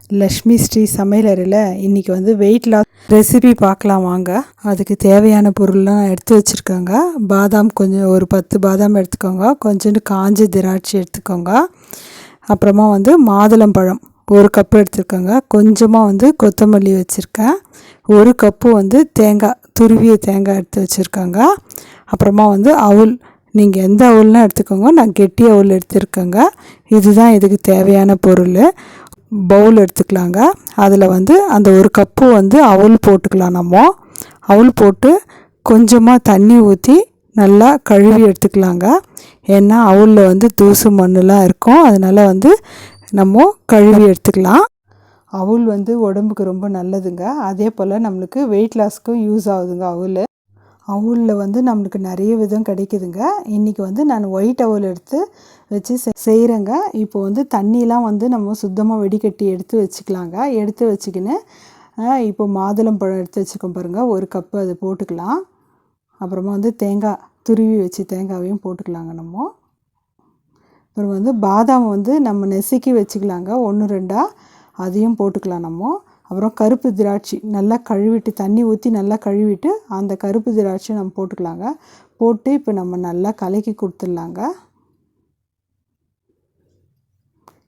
லக்ஷ்மி ஸ்ரீ சமையலறையில் இன்றைக்கி வந்து வெயிட் லாஸ் ரெசிபி பார்க்கலாம் வாங்க. அதுக்கு தேவையான பொருள்லாம் எடுத்து வச்சுருக்காங்க. பாதாம் கொஞ்சம் ஒரு 10 பாதாம் எடுத்துக்கோங்க. கொஞ்சோண்டு காஞ்ச திராட்சை எடுத்துக்கோங்க. அப்புறமா வந்து மாதுளம்பழம் 1 கப்பு எடுத்துருக்கோங்க. கொஞ்சமாக வந்து கொத்தமல்லி வச்சுருக்கேன். 1 கப்பு வந்து தேங்காய், துருவிய தேங்காய் எடுத்து வச்சுருக்காங்க. அப்புறமா வந்து அவுல், நீங்கள் எந்த அவுல்னால் எடுத்துக்கோங்க. நான் கெட்டி அவுல் எடுத்துருக்கேங்க. இதுதான் இதுக்கு தேவையான பொருள். பவுல் எடுத்துக்கலாங்க. அதில் வந்து அந்த 1 கப்பு வந்து அவுல் போட்டுக்கலாம். நம்ம அவுல் போட்டு கொஞ்சமாக தண்ணி ஊற்றி நல்லா கழுவி எடுத்துக்கலாங்க. ஏன்னா அவுலில் வந்து தூசு மண்ணெலாம் இருக்கும். அதனால் வந்து நம்ம கழுவி எடுத்துக்கலாம். அவுல் வந்து உடம்புக்கு ரொம்ப நல்லதுங்க. அதே போல் நம்மளுக்கு வெயிட் லாஸ்க்கும் யூஸ் ஆகுதுங்க. அவுலில் வந்து நம்மளுக்கு நிறைய விதம் கிடைக்குதுங்க. இன்றைக்கி வந்து நான் ஒயிட் அவுல் எடுத்து வச்சு செய்கிறேங்க. இப்போ வந்து தண்ணியெலாம் வந்து நம்ம சுத்தமாக வடிகட்டி எடுத்து வச்சுக்கலாங்க. எடுத்து வச்சுக்கின்னு இப்போ மாதுளம்பழம் எடுத்து வச்சுக்கோம் பாருங்கள், 1 கப்பு அது போட்டுக்கலாம். அப்புறமா வந்து தேங்காய், துருவி வச்சு தேங்காயையும் போட்டுக்கலாங்க. அப்புறம் வந்து பாதாம் வந்து நம்ம நெசுக்கி வச்சுக்கலாங்க. 1 2 அதையும் போட்டுக்கலாம் நம்ம. அப்புறம் கருப்பு திராட்சை நல்லா கழுவிட்டு, தண்ணி ஊற்றி நல்லா கழுவிட்டு அந்த கருப்பு திராட்சை நம்ம போட்டுக்கலாங்க. போட்டு இப்போ நம்ம நல்லா கலக்கி கொடுத்துடலாங்க.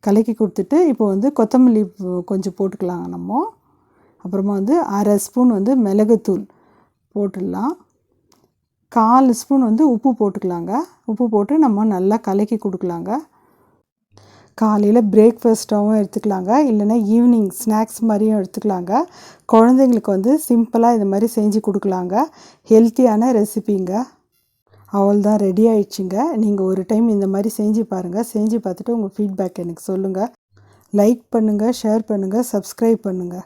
கலக்கி கொடுத்துட்டு இப்போ வந்து கொத்தமல்லி கொஞ்சம் போட்டுக்கலாங்க நம்ம. அப்புறமா வந்து 1/2 ஸ்பூன் வந்து மிளகுத்தூள் போட்டுடலாம். 1/4 ஸ்பூன் வந்து உப்பு போட்டுக்கலாங்க. உப்பு போட்டு நம்ம நல்லா கலக்கி கொடுக்கலாங்க. காலையில் பிரேக்ஃபாஸ்ட்டாகவும் எடுத்துக்கலாங்க. இல்லைன்னா ஈவினிங் ஸ்நாக்ஸ் மாதிரியும் எடுத்துக்கலாங்க. குழந்தைங்களுக்கு வந்து சிம்பிளாக இது மாதிரி செஞ்சு கொடுக்கலாங்க. ஹெல்த்தியான ரெசிபிங்க. அவ்வளோதான், ரெடி ஆயிடுச்சுங்க. நீங்கள் ஒரு டைம் இந்த மாதிரி செஞ்சு பாருங்கள். செஞ்சு பார்த்துட்டு உங்கள் ஃபீட்பேக் எனக்கு சொல்லுங்கள். லைக் பண்ணுங்கள், ஷேர் பண்ணுங்கள், சப்ஸ்கிரைப் பண்ணுங்கள்.